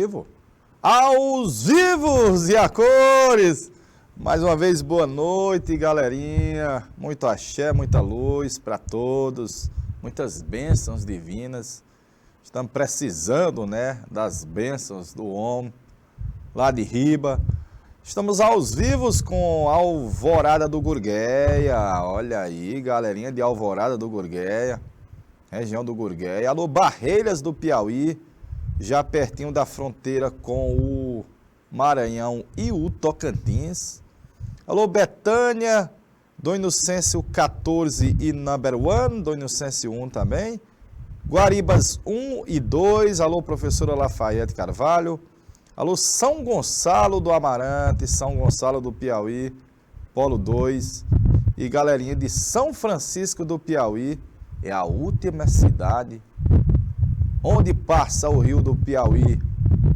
vivo. Aos vivos e a cores. Mais uma vez, boa noite, galerinha. Muito axé, muita luz para todos. Muitas bênçãos divinas. Estamos precisando, né, das bênçãos do homem lá de riba. Estamos aos vivos com a Alvorada do Gurgueia. Olha aí, galerinha de Alvorada do Gurgueia, região do Gurgueia. Alô, Barreiras do Piauí, já pertinho da fronteira com o Maranhão e o Tocantins. Alô, Betânia, Dom Inocêncio 14 e Number 1, Dom Inocêncio 1 também. Guaribas 1 e 2, alô, professora Lafayette Carvalho. Alô, São Gonçalo do Amarante, São Gonçalo do Piauí, Polo 2. E galerinha de São Francisco do Piauí, é a última cidade onde passa o rio do Piauí,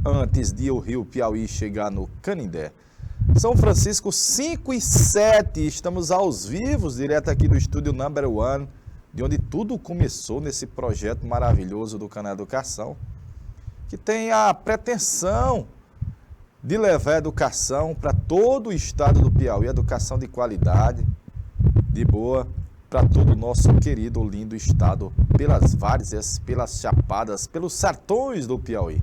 antes de o rio Piauí chegar no Canindé. São Francisco 5 e 7, estamos aos vivos, direto aqui do estúdio Number 1, de onde tudo começou nesse projeto maravilhoso do Canal Educação, que tem a pretensão de levar a educação para todo o estado do Piauí, educação de qualidade, de boa, para todo o nosso querido, lindo estado, pelas várzeas, pelas chapadas, pelos sertões do Piauí.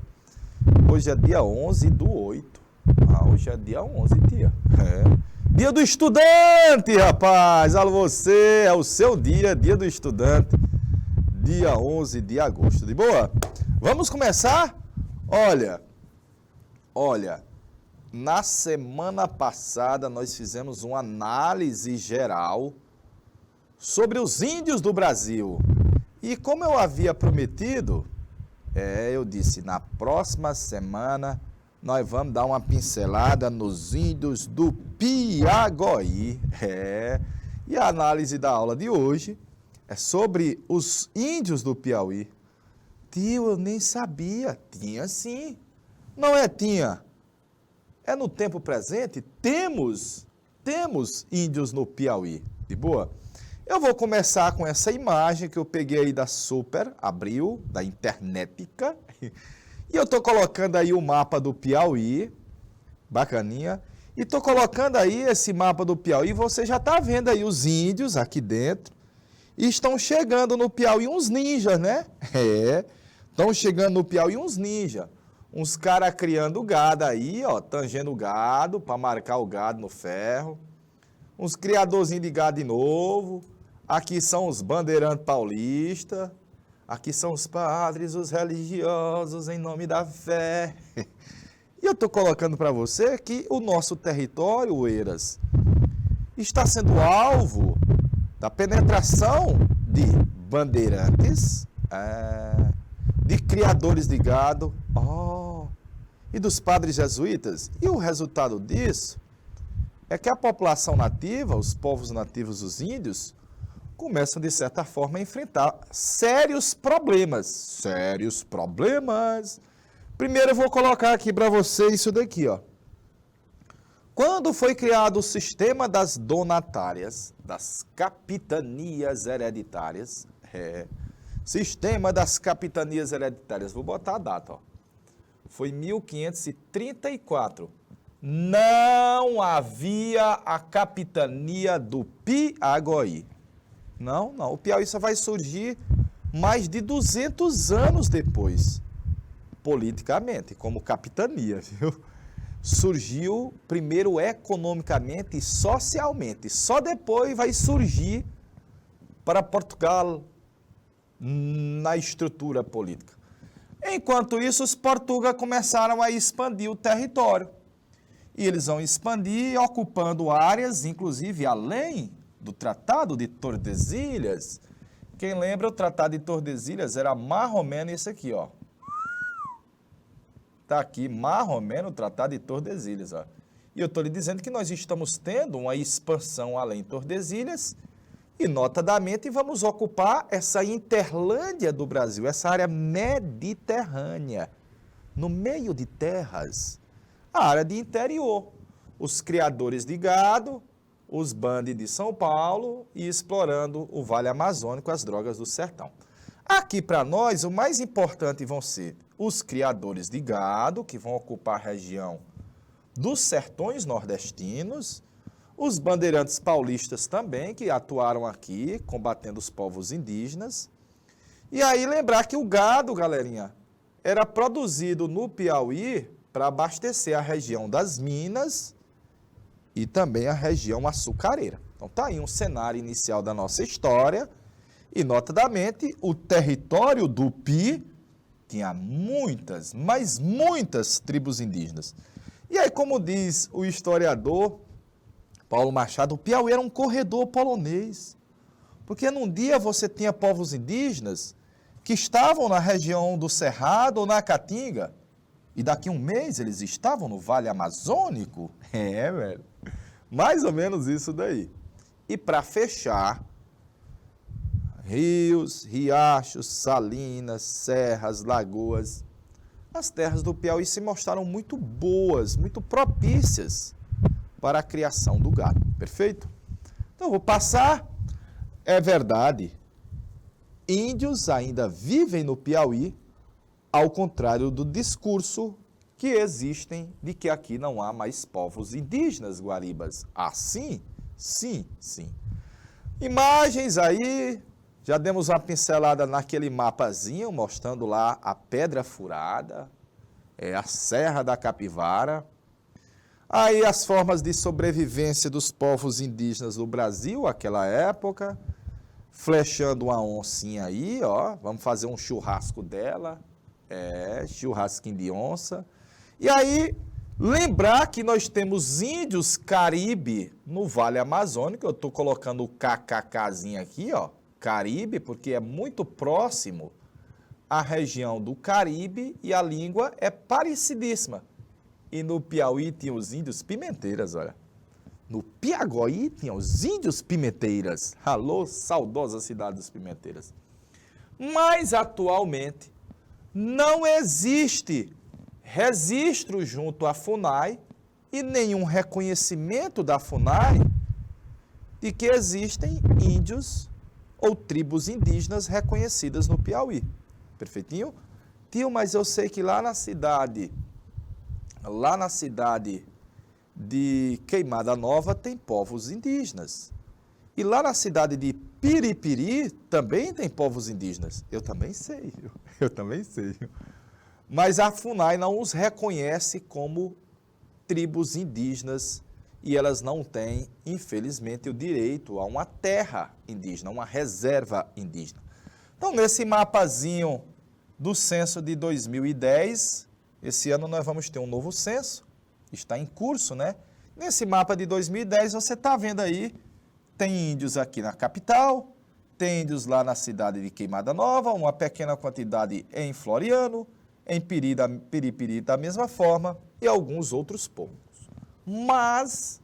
Hoje é dia 11/8. Hoje é dia 11, tia. Dia do estudante, rapaz. Alô, você, é o seu dia, dia do estudante. Dia 11 de agosto. De boa? Vamos começar? Olha, na semana passada nós fizemos uma análise geral sobre os índios do Brasil. E como eu havia prometido, eu disse, na próxima semana nós vamos dar uma pincelada nos índios do Piauí. E a análise da aula de hoje é sobre os índios do Piauí. Tio, eu nem sabia. Tinha sim. Não é tinha. É no tempo presente. Temos índios no Piauí. De boa? Eu vou começar com essa imagem que eu peguei aí da Super Abril, da Internetica. E eu estou colocando aí o mapa do Piauí. Bacaninha. E estou colocando aí esse mapa do Piauí. Você já está vendo aí os índios aqui dentro. E estão chegando no Piauí uns ninjas, né? Estão chegando no Piauí uns ninjas. Uns caras criando gado aí, ó, tangendo o gado para marcar o gado no ferro. Uns criadorzinhos de gado de novo. Aqui são os bandeirantes paulistas. Aqui são os padres, os religiosos, em nome da fé. E eu estou colocando para você que o nosso território, Oeiras, está sendo alvo da penetração de bandeirantes, de criadores de gado, e dos padres jesuítas. E o resultado disso é que a população nativa, os povos nativos, os índios, começam, de certa forma, a enfrentar sérios problemas. Primeiro eu vou colocar aqui para você isso daqui, ó. Quando foi criado o sistema das donatárias, das capitanias hereditárias, sistema das capitanias hereditárias, vou botar a data, ó. Foi 1534. Não havia a capitania do Piauí. Não, o Piauí só vai surgir mais de 200 anos depois, politicamente, como capitania, viu? Surgiu primeiro economicamente e socialmente, só depois vai surgir para Portugal na estrutura política. Enquanto isso, os portugueses começaram a expandir o território. E eles vão expandir, ocupando áreas, inclusive além do Tratado de Tordesilhas. Quem lembra, o Tratado de Tordesilhas era mais ou menos esse aqui, ó. Está aqui, mais ou menos, o Tratado de Tordesilhas, ó. E eu estou lhe dizendo que nós estamos tendo uma expansão além de Tordesilhas e, notadamente, vamos ocupar essa interlândia do Brasil, essa área mediterrânea, no meio de terras, a área de interior. Os criadores de gado, os bandes de São Paulo e explorando o Vale Amazônico, as drogas do sertão. Aqui para nós, o mais importante vão ser os criadores de gado, que vão ocupar a região dos sertões nordestinos, os bandeirantes paulistas também, que atuaram aqui, combatendo os povos indígenas. E aí lembrar que o gado, galerinha, era produzido no Piauí para abastecer a região das Minas e também a região açucareira. Então tá aí um cenário inicial da nossa história e, notadamente, o território do Pi tinha muitas, mas muitas tribos indígenas. E aí, como diz o historiador Paulo Machado, o Piauí era um corredor polonês, porque num dia você tinha povos indígenas que estavam na região do Cerrado ou na Caatinga, e daqui a um mês eles estavam no Vale Amazônico. É, velho, mais ou menos isso daí. E para fechar, rios, riachos, salinas, serras, lagoas, as terras do Piauí se mostraram muito boas, muito propícias para a criação do gado, perfeito? Então, vou passar. É verdade, índios ainda vivem no Piauí, ao contrário do discurso que existem de que aqui não há mais povos indígenas, guaribas. Assim, sim, sim. Imagens aí, já demos uma pincelada naquele mapazinho, mostrando lá a Pedra Furada, a Serra da Capivara. Aí as formas de sobrevivência dos povos indígenas do Brasil, aquela época, flechando uma oncinha aí, ó, vamos fazer um churrasco dela, churrasquinho de onça. E aí, lembrar que nós temos índios Caribe no Vale Amazônico, eu estou colocando o KKKzinho aqui, ó, Caribe, porque é muito próximo à região do Caribe e a língua é parecidíssima. E no Piauí tinha os índios pimenteiras, olha. No Piaguaí tinha os índios pimenteiras. Alô, saudosa cidade dos pimenteiras. Mas, atualmente, não existe registro junto à FUNAI e nenhum reconhecimento da FUNAI de que existem índios ou tribos indígenas reconhecidas no Piauí. Perfeitinho? Tio, mas eu sei que lá na cidade de Queimada Nova tem povos indígenas. E lá na cidade de Piripiri também tem povos indígenas. Eu também sei. Mas a FUNAI não os reconhece como tribos indígenas e elas não têm, infelizmente, o direito a uma terra indígena, uma reserva indígena. Então, nesse mapazinho do censo de 2010, esse ano nós vamos ter um novo censo, está em curso, né? Nesse mapa de 2010, você está vendo aí, tem índios aqui na capital, tem índios lá na cidade de Queimada Nova, uma pequena quantidade em Floriano, em Piripiri da mesma forma, e alguns outros povos. Mas,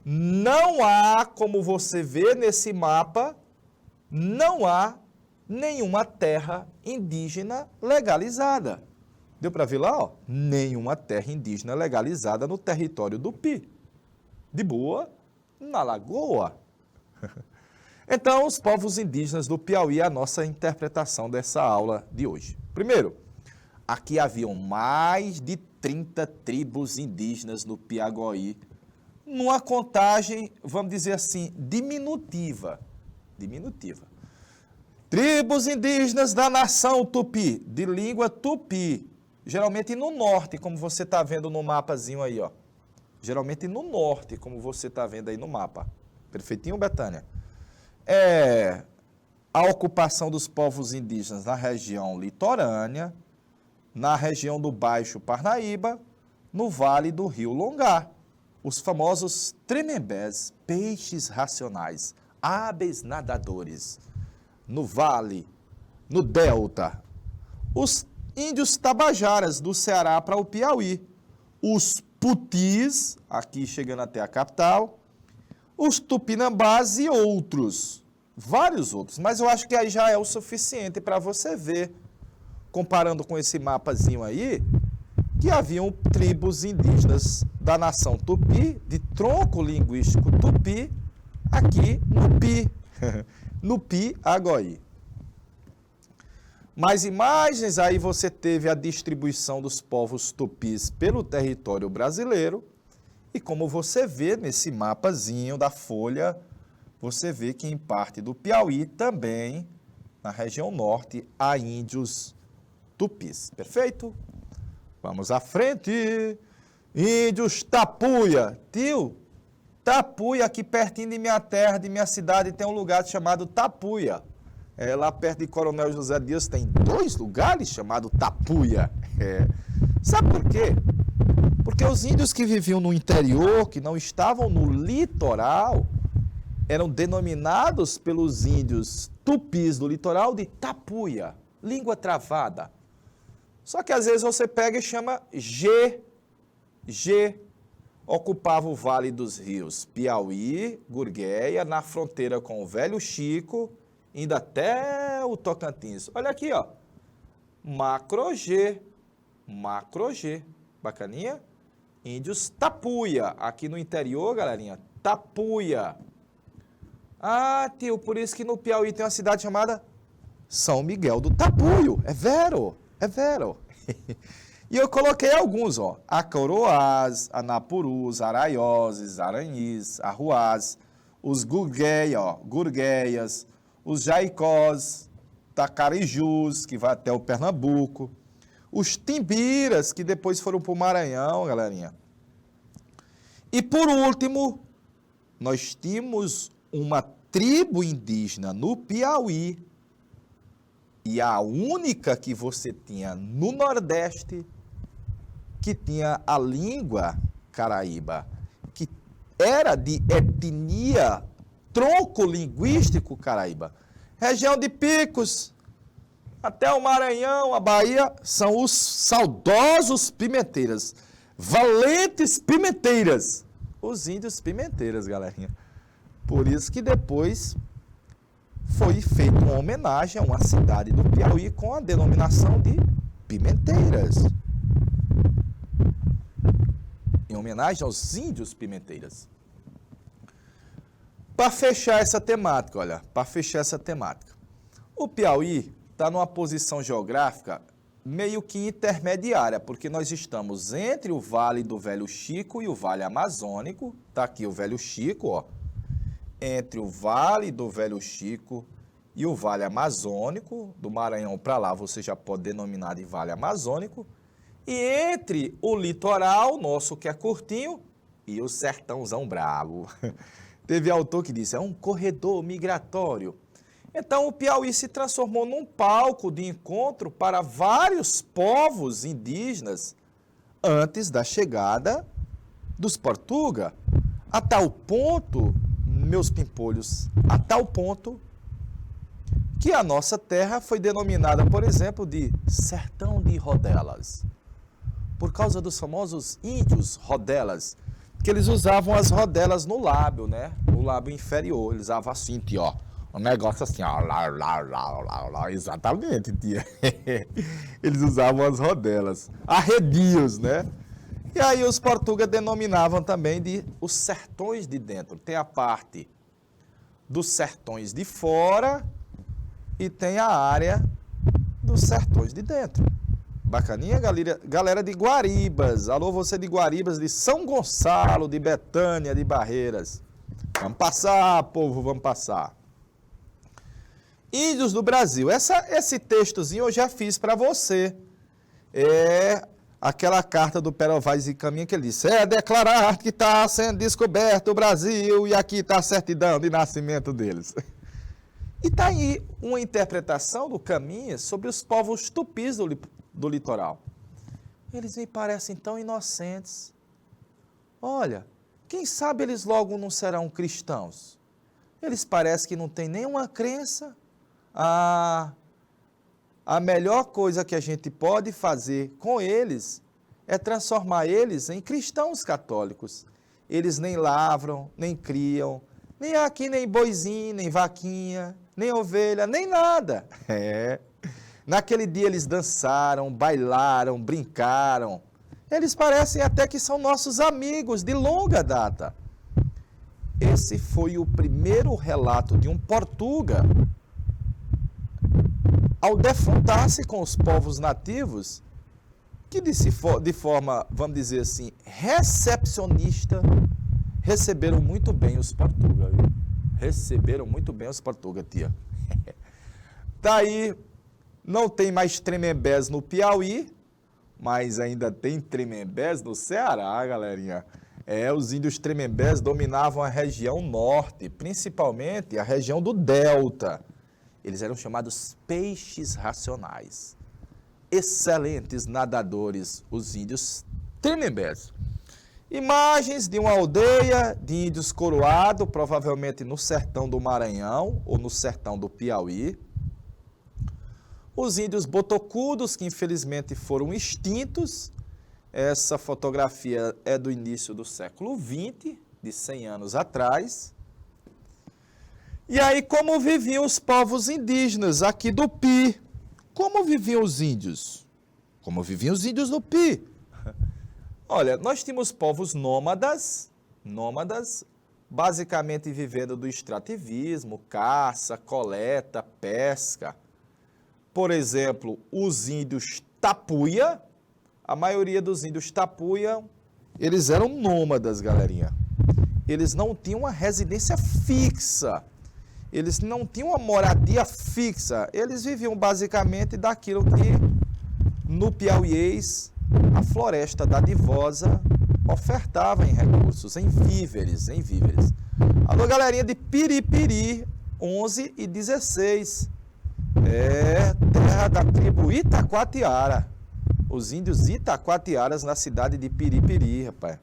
não há, como você vê nesse mapa, não há nenhuma terra indígena legalizada. Deu para ver lá, ó? Nenhuma terra indígena legalizada no território do Pi. De boa, na Lagoa. Então, os povos indígenas do Piauí, a nossa interpretação dessa aula de hoje. Primeiro, aqui haviam mais de 30 tribos indígenas no Piauí, numa contagem, vamos dizer assim, diminutiva. Tribos indígenas da nação Tupi, de língua Tupi, geralmente no norte, como você está vendo no mapazinho aí, ó. Geralmente no norte, como você está vendo aí no mapa. Perfeitinho, Betânia? A ocupação dos povos indígenas na região litorânea, na região do Baixo Parnaíba, no Vale do Rio Longá. Os famosos tremembés, peixes racionais, aves nadadores, no Vale, no Delta. Os índios tabajaras do Ceará para o Piauí. Os putis, aqui chegando até a capital. Os tupinambás e outros. Vários outros. Mas eu acho que aí já é o suficiente para você ver, comparando com esse mapazinho aí, que haviam tribos indígenas da nação Tupi, de tronco linguístico Tupi, aqui no Pi, no Piauí. Mais imagens, aí você teve a distribuição dos povos tupis pelo território brasileiro. E como você vê nesse mapazinho da folha, você vê que em parte do Piauí também, na região norte, há índios tupis. Perfeito? Vamos à frente. Índios Tapuia. Tio, Tapuia, aqui pertinho de minha terra, de minha cidade, tem um lugar chamado Tapuia. Lá perto de Coronel José Dias tem 2 lugares chamados Tapuia. Sabe por quê? Porque os índios que viviam no interior, que não estavam no litoral, eram denominados pelos índios tupis do litoral de Tapuia, língua travada. Só que às vezes você pega e chama G. Ocupava o vale dos rios Piauí, Gurgueia, na fronteira com o Velho Chico, indo até o Tocantins. Olha aqui, ó. Macro G. Bacaninha? Índios Tapuia. Aqui no interior, galerinha, Tapuia. Ah, tio, por isso que no Piauí tem uma cidade chamada São Miguel do Tapuio. É vero. E eu coloquei alguns, ó. Acoroás, Anapurus, Araioses, Aranhis, Arruás, os Gurgueias, os Jaicós, Tacarijus, que vai até o Pernambuco, os Timbiras, que depois foram para o Maranhão, galerinha. E por último, nós tínhamos uma tribo indígena no Piauí, e a única que você tinha no Nordeste, que tinha a língua caraíba, que era de etnia, tronco linguístico caraíba. Região de Picos, até o Maranhão, a Bahia, são os saudosos pimenteiras, valentes pimenteiras, os índios pimenteiras, galerinha. Por isso que depois foi feita uma homenagem a uma cidade do Piauí com a denominação de Pimenteiras. Em homenagem aos índios pimenteiras. Para fechar essa temática, o Piauí está numa posição geográfica meio que intermediária, porque nós estamos entre o Vale do Velho Chico e o Vale Amazônico. Está aqui o Velho Chico, ó. Entre o Vale do Velho Chico e o Vale Amazônico, do Maranhão para lá você já pode denominar de Vale Amazônico. E entre o litoral nosso, que é curtinho, e o sertãozão bravo. Teve autor que disse, é um corredor migratório. Então, o Piauí se transformou num palco de encontro para vários povos indígenas antes da chegada dos portugueses. A tal ponto, meus pimpolhos, a tal ponto que a nossa terra foi denominada, por exemplo, de Sertão de Rodelas. Por causa dos famosos índios rodelas, que eles usavam as rodelas no lábio, né? No lábio inferior, eles usavam assim, ó. Um negócio assim, ó. Exatamente, tia. Eles usavam as rodelas. Arredios, né? E aí os portugueses denominavam também de os sertões de dentro. Tem a parte dos sertões de fora e tem a área dos sertões de dentro. Bacaninha, galera de Guaribas. Alô, você de Guaribas, de São Gonçalo, de Betânia, de Barreiras. Vamos passar, povo, vamos passar. Índios do Brasil. Esse textozinho eu já fiz para você. É aquela carta do Pero Vaz e Caminha que ele disse, declarar que está sendo descoberto o Brasil e aqui está a certidão de nascimento deles. E está aí uma interpretação do Caminha sobre os povos tupis do litoral. Eles me parecem tão inocentes. Olha, quem sabe eles logo não serão cristãos? Eles parecem que não têm nenhuma crença. A melhor coisa que a gente pode fazer com eles é transformar eles em cristãos católicos. Eles nem lavram, nem criam, nem aqui nem boizinho, nem vaquinha, nem ovelha, nem nada. Naquele dia eles dançaram, bailaram, brincaram. Eles parecem até que são nossos amigos de longa data. Esse foi o primeiro relato de um português ao defrontar-se com os povos nativos, que de forma, vamos dizer assim, recepcionista, receberam muito bem os portugueses. Receberam muito bem os portugueses, tia. Daí, não tem mais Tremembés no Piauí, mas ainda tem Tremembés no Ceará, galerinha. Os índios Tremembés dominavam a região norte, principalmente a região do Delta. Eles eram chamados peixes racionais. Excelentes nadadores, os índios Tremembés. Imagens de uma aldeia de índios coroados, provavelmente no sertão do Maranhão ou no sertão do Piauí. Os índios botocudos, que infelizmente foram extintos. Essa fotografia é do início do século XX, de 100 anos atrás. E aí, como viviam os povos indígenas aqui do Pi? Como viviam os índios? Como viviam os índios do Pi? Olha, nós tínhamos povos nômadas, basicamente vivendo do extrativismo, caça, coleta, pesca. Por exemplo, os índios Tapuia, a maioria dos índios Tapuia, eles eram nômadas, galerinha. Eles não tinham uma residência fixa, eles não tinham uma moradia fixa, eles viviam basicamente daquilo que no piauiês a floresta dadivosa ofertava em recursos, em víveres. Alô, galerinha de Piripiri, 11 e 16. Terra da tribo Itacoatiara. Os índios Itacoatiaras na cidade de Piripiri, rapaz.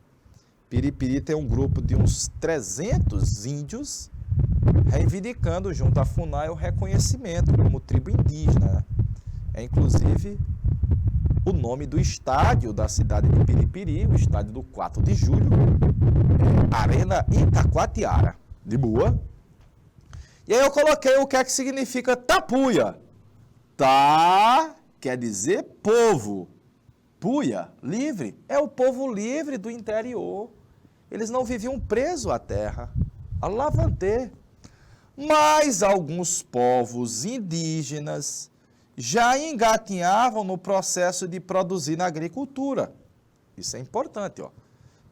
Piripiri tem um grupo de uns 300 índios reivindicando junto à FUNAI o reconhecimento como tribo indígena. Inclusive o nome do estádio da cidade de Piripiri, o estádio do 4 de julho, Arena Itacoatiara. De boa? E aí eu coloquei o que é que significa tapuia. Tá quer dizer povo. Puia, livre, é o povo livre do interior. Eles não viviam presos à terra, a lavantê. Mas alguns povos indígenas já engatinhavam no processo de produzir na agricultura. Isso é importante, ó.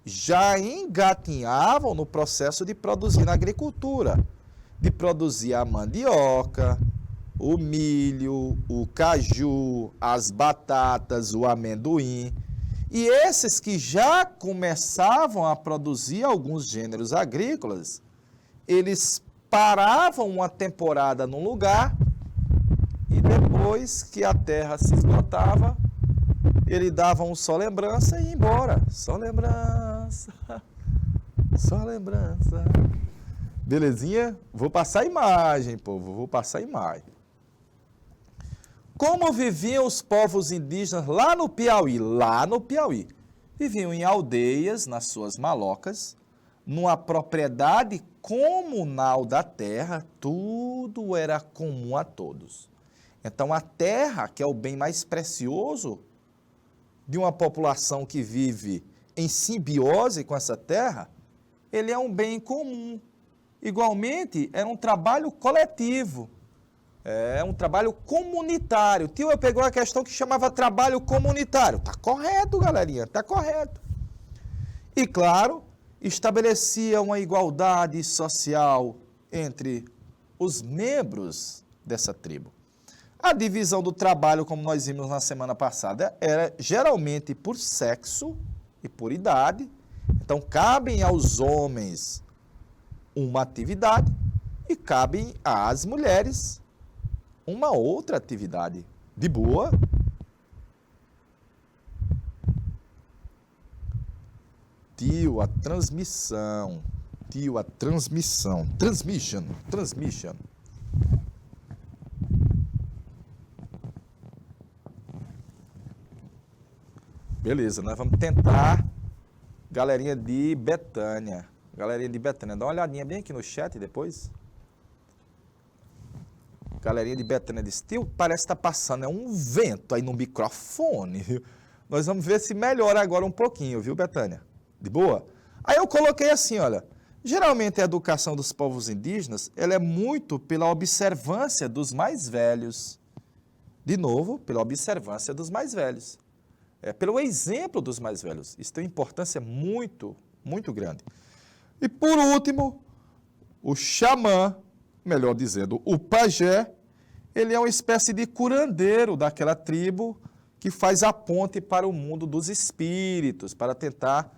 Já engatinhavam no processo de produzir na agricultura, de produzir a mandioca, o milho, o caju, as batatas, o amendoim. E esses que já começavam a produzir alguns gêneros agrícolas, eles paravam uma temporada num lugar e depois que a terra se esgotava, ele dava um só lembrança e ia embora. Só lembrança, só lembrança. Belezinha? Vou passar a imagem, povo, vou passar a imagem. Como viviam os povos indígenas lá no Piauí? Viviam em aldeias, nas suas malocas, numa propriedade comunal da terra, tudo era comum a todos. Então, a terra, que é o bem mais precioso de uma população que vive em simbiose com essa terra, ele é um bem comum. Igualmente, era um trabalho coletivo, é um trabalho comunitário. Tio, eu pegou a questão que chamava trabalho comunitário. Tá correto, galerinha, tá correto. E, claro, estabelecia uma igualdade social entre os membros dessa tribo. A divisão do trabalho, como nós vimos na semana passada, era geralmente por sexo e por idade. Então, cabem aos homens uma atividade e cabem às mulheres uma outra atividade. De boa? Tio, a transmissão. Transmission. Beleza, nós vamos tentar. Galerinha de Betânia. Dá uma olhadinha bem aqui no chat depois. Galerinha de Betânia disse, tio, parece que está passando um vento aí no microfone, viu? Nós vamos ver se melhora agora um pouquinho, viu, Betânia? De boa? Aí eu coloquei assim, olha, geralmente a educação dos povos indígenas, ela é muito pela observância dos mais velhos De novo, pela observância dos mais velhos. Pelo exemplo dos mais velhos. Isso tem uma importância muito, muito grande. E por último, o xamã, melhor dizendo, o pajé, ele é uma espécie de curandeiro daquela tribo que faz a ponte para o mundo dos espíritos, para tentar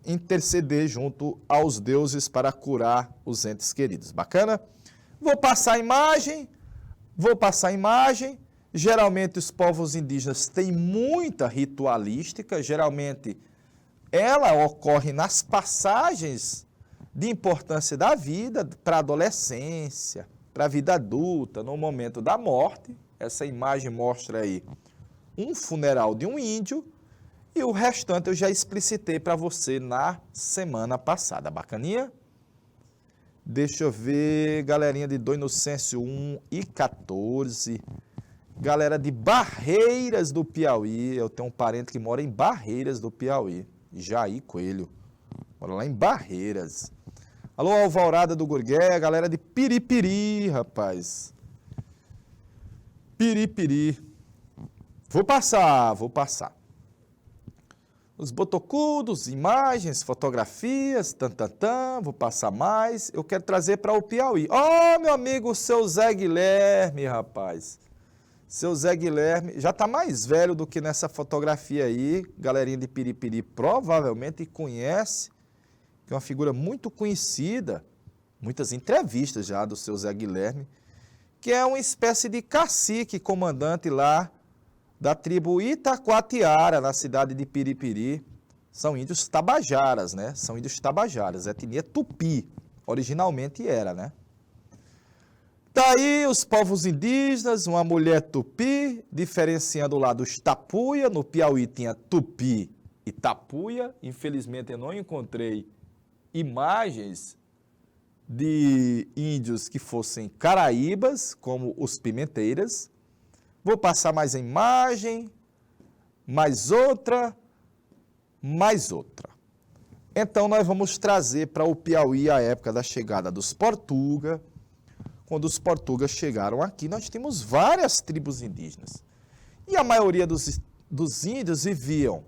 interceder junto aos deuses para curar os entes queridos. Bacana? Vou passar a imagem. Geralmente os povos indígenas têm muita ritualística, geralmente ela ocorre nas passagens de importância da vida, para a adolescência, para a vida adulta, no momento da morte. Essa imagem mostra aí um funeral de um índio e o restante eu já explicitei para você na semana passada. Bacaninha? Deixa eu ver, galerinha de Dom Inocêncio 1 e 14, galera de Barreiras do Piauí, eu tenho um parente que mora em Barreiras do Piauí, Jair Coelho, mora lá em Barreiras. Alô, Alvorada do Gurgué, galera de Piripiri, rapaz. Piripiri. Vou passar. Os botocudos, imagens, fotografias, vou passar mais. Eu quero trazer para o Piauí. Ó, meu amigo, seu Zé Guilherme, rapaz. Seu Zé Guilherme já está mais velho do que nessa fotografia aí. Galerinha de Piripiri provavelmente conhece, que é uma figura muito conhecida, muitas entrevistas já do seu Zé Guilherme, que é uma espécie de cacique, comandante lá da tribo Itacoatiara, na cidade de Piripiri. São índios tabajaras, né? São índios tabajaras, etnia tupi, originalmente era, né? Daí os povos indígenas, uma mulher tupi, diferenciando lá dos tapuia. No Piauí tinha tupi e tapuia. Infelizmente eu não encontrei imagens de índios que fossem caraíbas, como os pimenteiras. Vou passar mais a imagem, mais outra. Então nós vamos trazer para o Piauí a época da chegada dos portugueses. Quando os portugueses chegaram aqui, nós tínhamos várias tribos indígenas. E a maioria dos índios viviam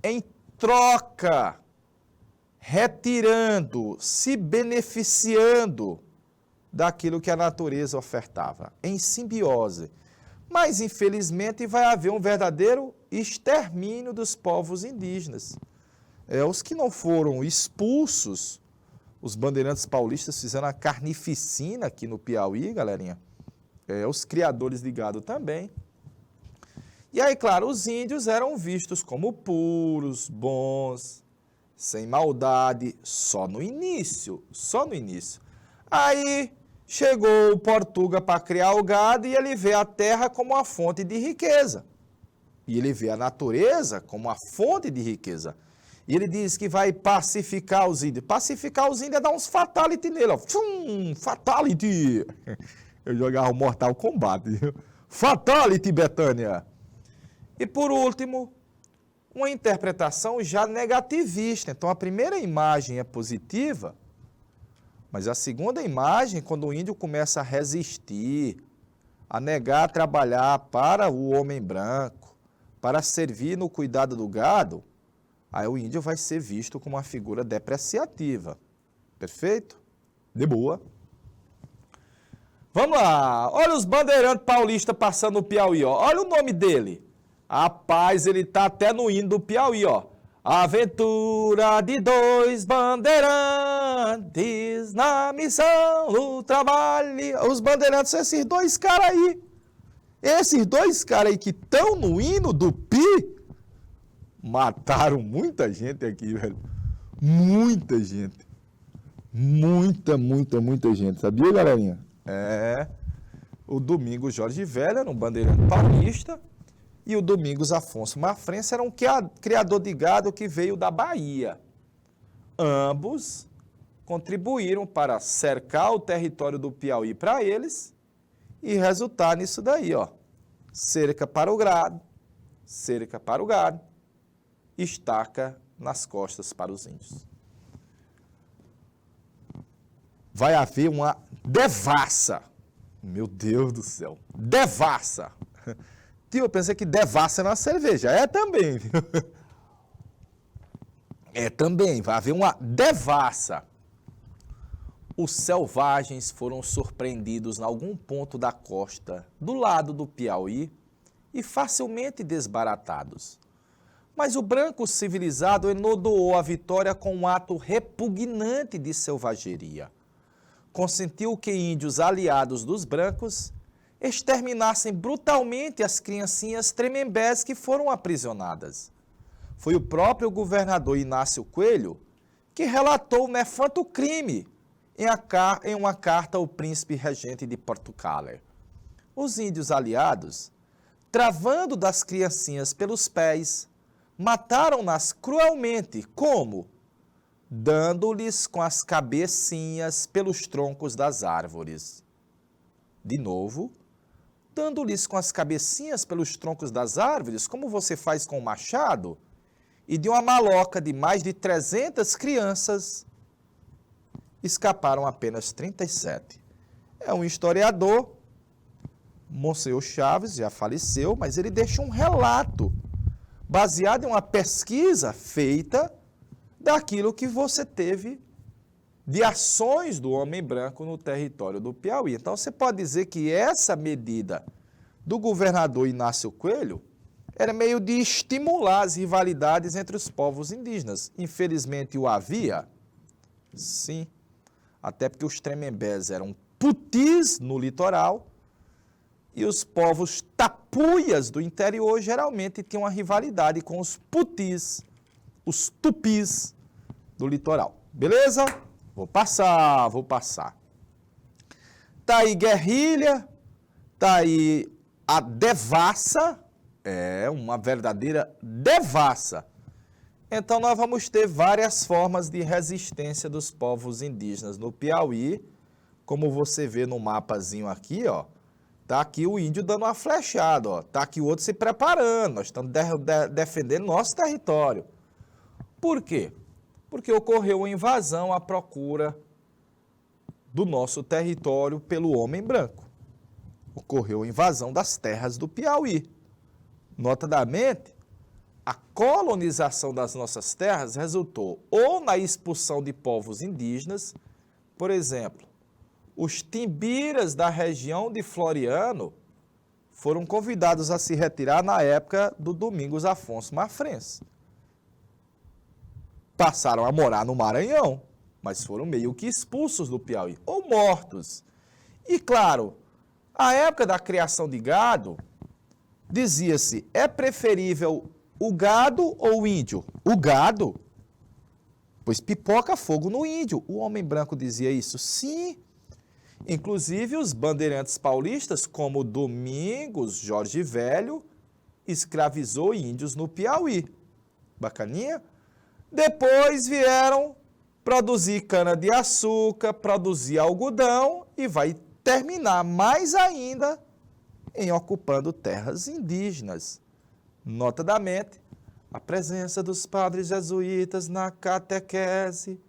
em troca, retirando, se beneficiando daquilo que a natureza ofertava, em simbiose. Mas, infelizmente, vai haver um verdadeiro extermínio dos povos indígenas. Os que não foram expulsos, os bandeirantes paulistas fizeram a carnificina aqui no Piauí, galerinha. Os criadores de gado também. E aí, claro, os índios eram vistos como puros, bons, sem maldade, só no início. Aí chegou o Portuga para criar o gado e ele vê a terra como uma fonte de riqueza. E ele vê a natureza como uma fonte de riqueza. E ele diz que vai pacificar os índios. Pacificar os índios é dar uns fatality nele, ó. Fatality! Eu jogava o Mortal Kombat. Fatality, Betânia! E por último, uma interpretação já negativista. Então a primeira imagem é positiva, mas a segunda imagem, quando o índio começa a resistir, a negar trabalhar para o homem branco, para servir no cuidado do gado, aí o índio vai ser visto como uma figura depreciativa. Perfeito? De boa. Vamos lá. Olha os bandeirantes paulistas passando no Piauí, ó. Olha o nome dele. Rapaz, ele tá até no hino do Piauí, ó. Aventura de dois bandeirantes na missão, no trabalho. Os bandeirantes são esses dois caras aí. Esses dois caras aí que estão no hino do Pi, mataram muita gente aqui, velho. Muita gente. Muita gente. Sabia, galerinha? O Domingos Jorge Velho era um bandeirante paulista e o Domingos Afonso Mafrense era um criador de gado que veio da Bahia. Ambos contribuíram para cercar o território do Piauí para eles e resultar nisso daí, ó. Cerca para o gado, estaca nas costas para os índios. Vai haver uma devassa. Meu Deus do céu. Devassa. Tio, eu pensei que devassa na cerveja. É também, viu? É também, vai haver uma devassa. Os selvagens foram surpreendidos em algum ponto da costa do lado do Piauí e facilmente desbaratados. Mas o branco civilizado enodoou a vitória com um ato repugnante de selvageria. Consentiu que índios aliados dos brancos exterminassem brutalmente as criancinhas tremembés que foram aprisionadas. Foi o próprio governador Inácio Coelho que relatou o nefando crime em uma carta ao príncipe regente de Portugal. Os índios aliados, travando das criancinhas pelos pés, mataram-nas cruelmente, como? Dando-lhes com as cabecinhas pelos troncos das árvores. De novo, dando-lhes com as cabecinhas pelos troncos das árvores, como você faz com o machado, e de uma maloca de mais de 300 crianças, escaparam apenas 37. É um historiador, Monsenhor Chaves, já faleceu, mas ele deixa um relato, baseado em uma pesquisa feita daquilo que você teve de ações do homem branco no território do Piauí. Então, você pode dizer que essa medida do governador Inácio Coelho era meio de estimular as rivalidades entre os povos indígenas. Infelizmente, o havia, sim, até porque os tremembés eram putis no litoral e os povos tapuias do interior geralmente tinham uma rivalidade com os putis, os tupis do litoral. Beleza? Vou passar. Tá aí guerrilha, tá aí a devassa, uma verdadeira devassa. Então, nós vamos ter várias formas de resistência dos povos indígenas no Piauí, como você vê no mapazinho aqui, ó. Tá aqui o índio dando uma flechada, ó. Tá aqui o outro se preparando, nós estamos defendendo nosso território. Por quê? Porque ocorreu uma invasão à procura do nosso território pelo homem branco. Ocorreu a invasão das terras do Piauí. Notadamente, a colonização das nossas terras resultou ou na expulsão de povos indígenas, por exemplo, os timbiras da região de Floriano foram convidados a se retirar na época do Domingos Afonso Mafrense. Passaram a morar no Maranhão, mas foram meio que expulsos do Piauí, ou mortos. E claro, a época da criação de gado, dizia-se, é preferível o gado ou o índio? O gado, pois pipoca fogo no índio. O homem branco dizia isso? Sim. Inclusive os bandeirantes paulistas, como Domingos Jorge Velho, escravizou índios no Piauí. Bacaninha? Depois vieram produzir cana-de-açúcar, produzir algodão e vai terminar mais ainda em ocupando terras indígenas. Notadamente, a presença dos padres jesuítas na catequese,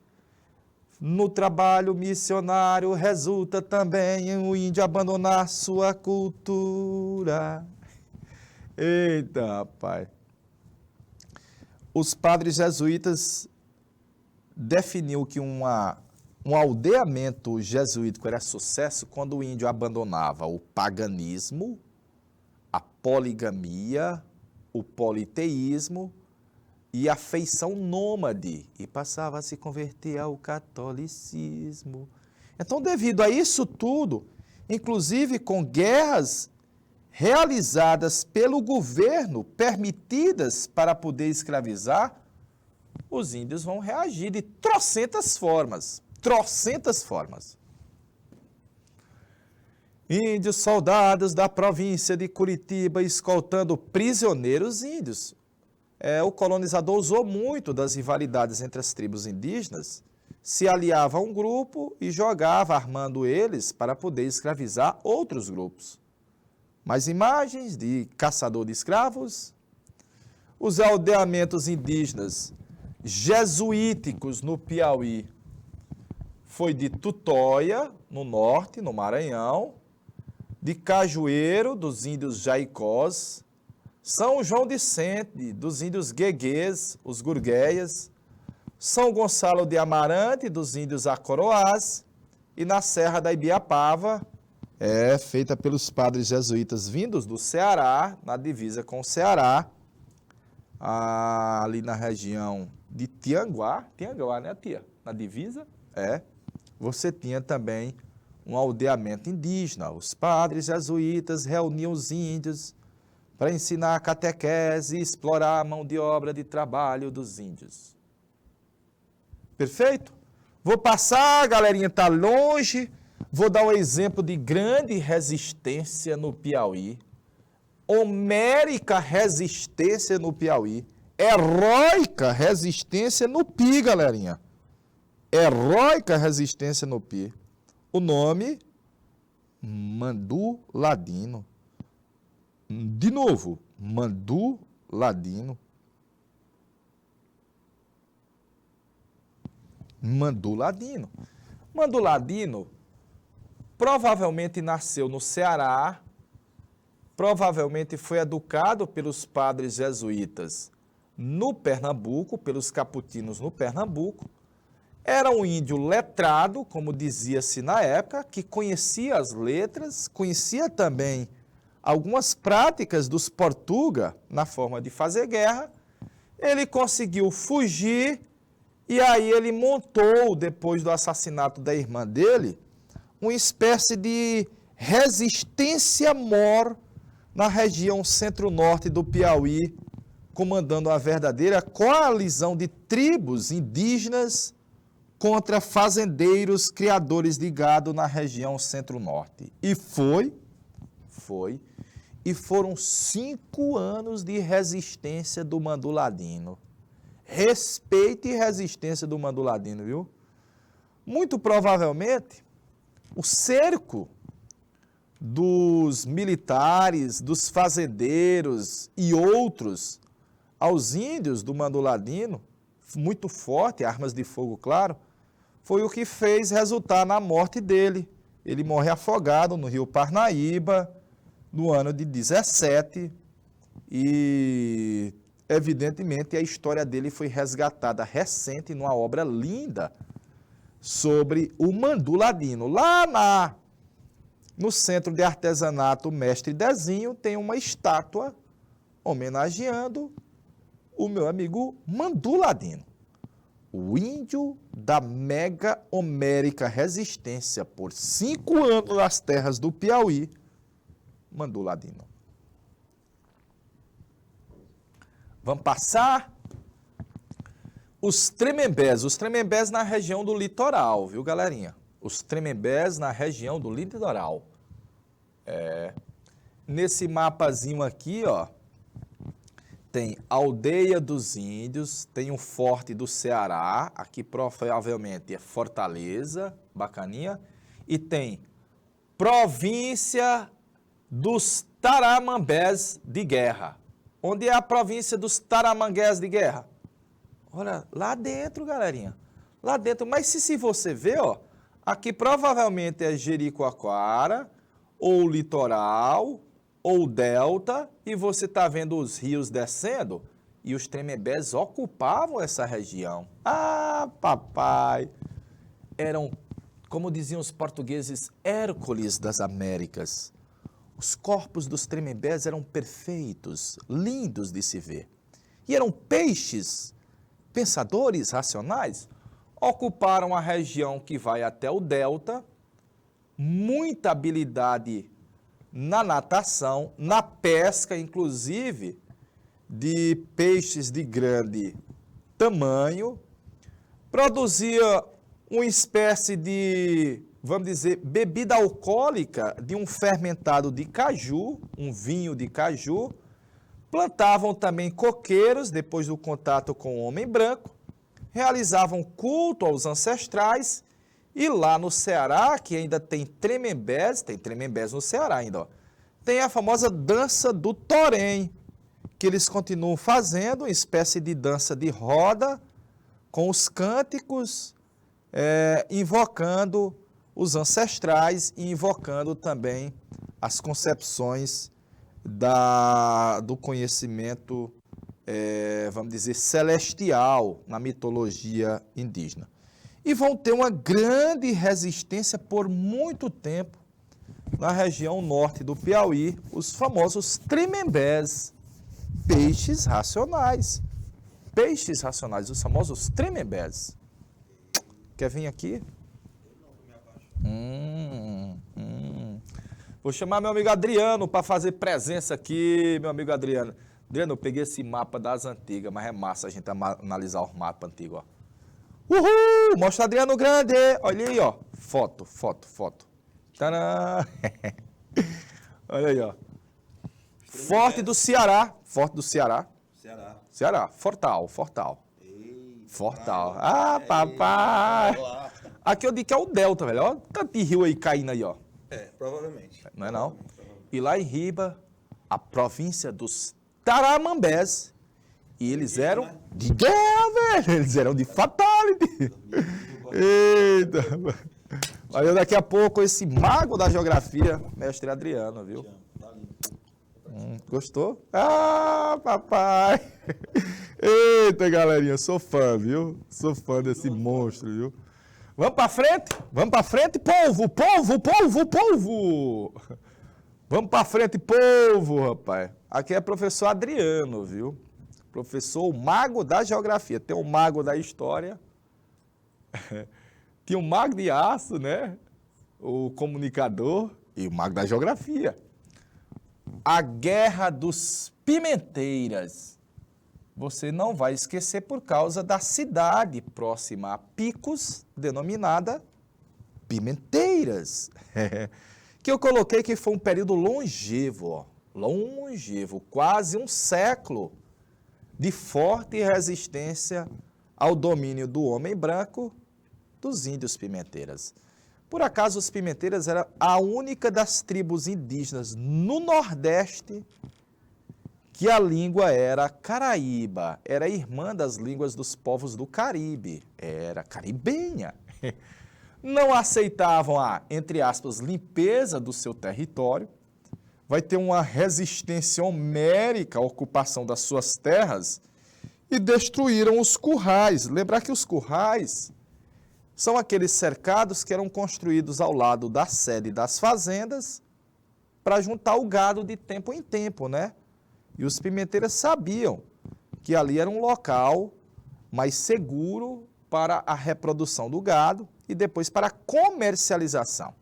no trabalho missionário, resulta também em o índio abandonar sua cultura. Eita, rapaz. Os padres jesuítas definiu que um aldeamento jesuítico era sucesso quando o índio abandonava o paganismo, a poligamia, o politeísmo e a feição nômade e passava a se converter ao catolicismo. Então, devido a isso tudo, inclusive com guerras realizadas pelo governo, permitidas para poder escravizar, os índios vão reagir de trocentas formas. Índios soldados da província de Curitiba escoltando prisioneiros índios. O colonizador usou muito das rivalidades entre as tribos indígenas, se aliava a um grupo e jogava, armando eles para poder escravizar outros grupos. Mais imagens de caçador de escravos. Os aldeamentos indígenas jesuíticos no Piauí foi de Tutóia, no norte, no Maranhão, de Cajueiro, dos índios Jaicós, São João de Sente, dos índios Gueguês, os Gurgueias, São Gonçalo de Amarante, dos índios Acoroás, e na Serra da Ibiapava, feita pelos padres jesuítas vindos do Ceará, na divisa com o Ceará, ali na região de Tianguá, né, tia? Na divisa, você tinha também um aldeamento indígena. Os padres jesuítas reuniam os índios para ensinar a catequese e explorar a mão de obra de trabalho dos índios. Perfeito? Vou passar, galerinha, está longe. Vou dar um exemplo de grande resistência no Piauí. Homérica resistência no Piauí. Heróica resistência no Pi, galerinha. Heróica resistência no Pi. O nome, Mandu Ladino. De novo, Mandu Ladino. Mandu Ladino. Mandu Ladino provavelmente nasceu no Ceará, provavelmente foi educado pelos padres jesuítas no Pernambuco, pelos caputinos no Pernambuco. Era um índio letrado, como dizia-se na época, que conhecia as letras, conhecia também algumas práticas dos portugueses na forma de fazer guerra. Ele conseguiu fugir e aí ele montou, depois do assassinato da irmã dele, uma espécie de resistência-mor na região centro-norte do Piauí, comandando a verdadeira coalizão de tribos indígenas contra fazendeiros, criadores de gado na região centro-norte. E foram 5 anos de resistência do Mandu Ladino. Respeito e resistência do Mandu Ladino, viu? Muito provavelmente, o cerco dos militares, dos fazendeiros e outros aos índios do Mandu Ladino, muito forte, armas de fogo, claro, foi o que fez resultar na morte dele. Ele morre afogado no rio Parnaíba, no ano de 17, e evidentemente a história dele foi resgatada recente numa obra linda sobre o Mandu Ladino. Lá no Centro de Artesanato Mestre Dezinho tem uma estátua homenageando o meu amigo Mandu Ladino, o índio da mega homérica resistência por 5 anos nas terras do Piauí, Mandu Ladino. Vamos passar os Tremembés na região do litoral, viu, galerinha? Os Tremembés na região do litoral. Nesse mapazinho aqui, ó, tem Aldeia dos Índios, tem um forte do Ceará, aqui provavelmente é Fortaleza, bacaninha, e tem Província dos Taramambés de Guerra. Onde é a província dos Taramangés de Guerra? Olha, lá dentro, galerinha. Lá dentro. Mas se você ver, ó, aqui provavelmente é Jericoacoara, ou litoral, ou delta, e você está vendo os rios descendo, e os Tremembés ocupavam essa região. Ah, papai! Eram, como diziam os portugueses, Hércules das Américas. Os corpos dos Tremembés eram perfeitos, lindos de se ver. E eram peixes, pensadores racionais, ocuparam a região que vai até o delta, muita habilidade na natação, na pesca, inclusive, de peixes de grande tamanho, produzia uma espécie de, vamos dizer, bebida alcoólica de um fermentado de caju, um vinho de caju. Plantavam também coqueiros, depois do contato com o homem branco, realizavam culto aos ancestrais, e lá no Ceará, que ainda tem Tremembés no Ceará ainda, ó, tem a famosa dança do Torém, que eles continuam fazendo, uma espécie de dança de roda, com os cânticos, invocando os ancestrais e invocando também as concepções do conhecimento, vamos dizer, celestial na mitologia indígena. E vão ter uma grande resistência por muito tempo na região norte do Piauí, os famosos tremembés, peixes racionais. Peixes racionais, os famosos tremembés. Quer vir aqui? Vou chamar meu amigo Adriano para fazer presença aqui, meu amigo Adriano. Adriano, eu peguei esse mapa das antigas, mas é massa a gente analisar os mapas antigos, ó. Uhul! Mostra Adriano Grande! Olha aí, ó. Foto. Tadã! Olha aí, ó. Forte do Ceará. Ceará. Fortal. Ei, Fortal. Ah, papai! Aqui eu digo que é o Delta, velho. Olha tanto de rio aí caindo aí, ó. Provavelmente. Não é não? E lá em Riba, a província dos Taramambés. E eles eram de guerra, velho. Eles eram de fatality. Eita. Olha, daqui a pouco esse mago da geografia, mestre Adriano, viu? Gostou? Ah, papai! Eita, galerinha, sou fã, viu? Sou fã desse monstro, viu? Vamos pra frente, povo! Vamos pra frente, povo, rapaz. Aqui é professor Adriano, viu? Professor, o mago da geografia. Tem o mago da história, tem o mago de aço, né? O comunicador e o mago da geografia. A Guerra dos Pimenteiras. Você não vai esquecer por causa da cidade próxima a Picos, denominada Pimenteiras. Que eu coloquei que foi um período longevo, ó. Longevo, quase um século de forte resistência ao domínio do homem branco dos índios pimenteiras. Por acaso, os pimenteiras eram a única das tribos indígenas no Nordeste que a língua era caraíba, era irmã das línguas dos povos do Caribe, era caribenha. Não aceitavam a, entre aspas, limpeza do seu território, vai ter uma resistência homérica à ocupação das suas terras e destruíram os currais. Lembrar que os currais são aqueles cercados que eram construídos ao lado da sede das fazendas para juntar o gado de tempo em tempo, né? E os pimenteiras sabiam que ali era um local mais seguro para a reprodução do gado e depois para a comercialização.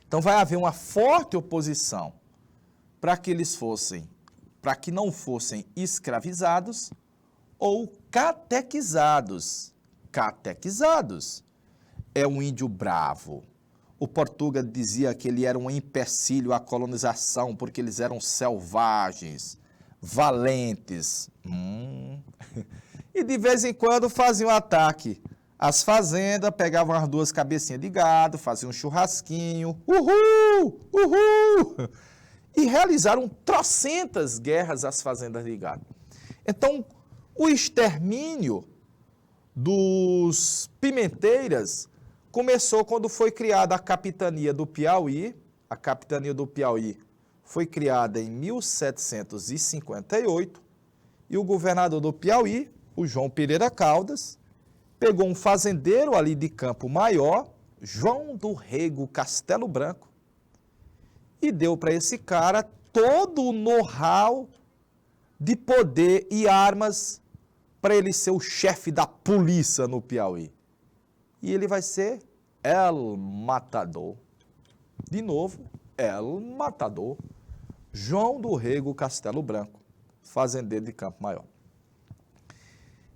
Então vai haver uma forte oposição para que não fossem escravizados ou catequizados. Catequizados é um índio bravo. O Portuga dizia que ele era um empecilho à colonização porque eles eram selvagens, valentes. E de vez em quando faziam ataque às fazendas, pegavam as duas cabecinhas de gado, faziam um churrasquinho, e realizaram trocentas guerras às fazendas de gado. Então, o extermínio dos pimenteiras começou quando foi criada a capitania do Piauí. A capitania do Piauí foi criada em 1758 e o governador do Piauí, o João Pereira Caldas, pegou um fazendeiro ali de Campo Maior, João do Rego Castelo Branco, e deu para esse cara todo o know-how de poder e armas para ele ser o chefe da polícia no Piauí. E ele vai ser El Matador. De novo, El Matador. João do Rego Castelo Branco, fazendeiro de Campo Maior.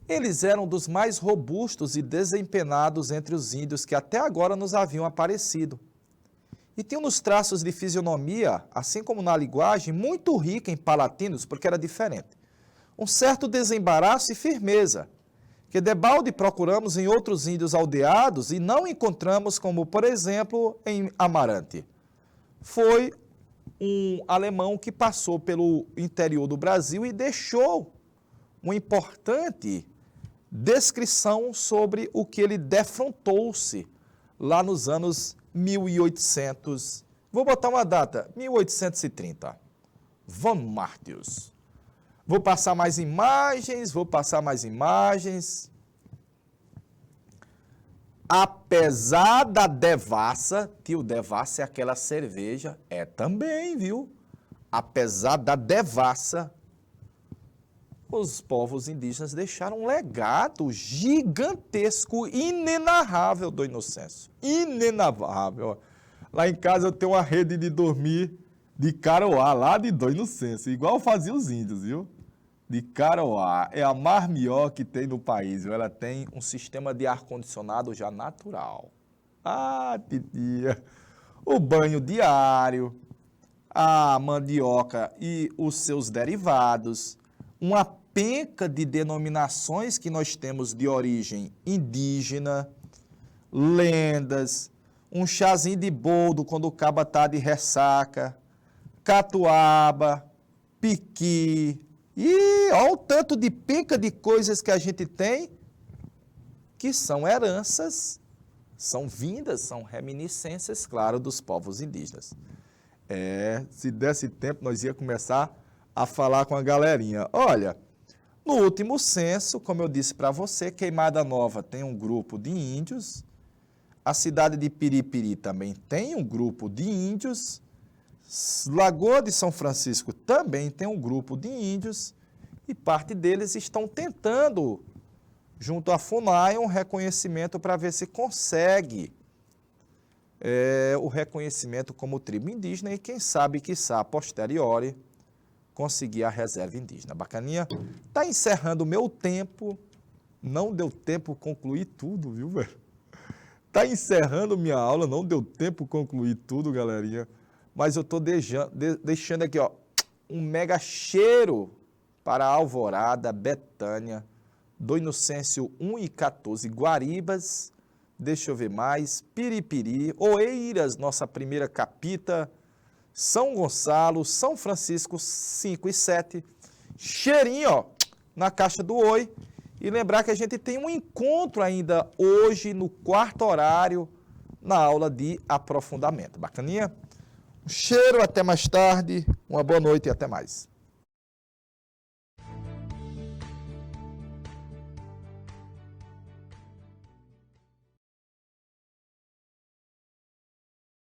Eles eram dos mais robustos e desempenados entre os índios que até agora nos haviam aparecido. E tinham nos traços de fisionomia, assim como na linguagem, muito rica em palatinos, porque era diferente. Um certo desembaraço e firmeza, que debalde procuramos em outros índios aldeados e não encontramos, como, por exemplo, em Amarante. Foi um alemão que passou pelo interior do Brasil e deixou uma importante descrição sobre o que ele defrontou-se lá nos anos 1800, Vou botar uma data, 1830. Vamos, Mártios. Vou passar mais imagens. Apesar da devassa, tio, devassa é aquela cerveja, também, viu? Apesar da devassa, os povos indígenas deixaram um legado gigantesco, inenarrável do Inocêncio. Inenarrável. Lá em casa eu tenho uma rede de dormir de Caroá, lá de Dom Inocêncio, igual faziam os índios, viu? De Caroá. É a mais melhor que tem no país, viu? Ela tem um sistema de ar-condicionado já natural. Ah, titia! O banho diário, a mandioca e os seus derivados, uma penca de denominações que nós temos de origem indígena, lendas, um chazinho de boldo quando o caba está de ressaca, catuaba, piqui, e olha o tanto de penca de coisas que a gente tem que são heranças, são vindas, são reminiscências, claro, dos povos indígenas. Se desse tempo, nós ia começar a falar com a galerinha. Olha, no último censo, como eu disse para você, Queimada Nova tem um grupo de índios, a cidade de Piripiri também tem um grupo de índios, Lagoa de São Francisco também tem um grupo de índios e parte deles estão tentando, junto à FUNAI, um reconhecimento para ver se consegue o reconhecimento como tribo indígena e quem sabe, quiçá, a posteriori, conseguir a reserva indígena. Bacaninha? Está encerrando o meu tempo, não deu tempo concluir tudo, viu, velho? Está encerrando minha aula, não deu tempo concluir tudo, galerinha. Mas eu estou deixando aqui, ó, um mega cheiro para Alvorada, Betânia, do Inocêncio 1 e 14, Guaribas, deixa eu ver mais, Piripiri, Oeiras, nossa primeira capita, São Gonçalo, São Francisco 5 e 7, cheirinho, ó, na caixa do Oi. E lembrar que a gente tem um encontro ainda hoje, no quarto horário, na aula de aprofundamento. Bacaninha? Um cheiro, até mais tarde, uma boa noite e até mais.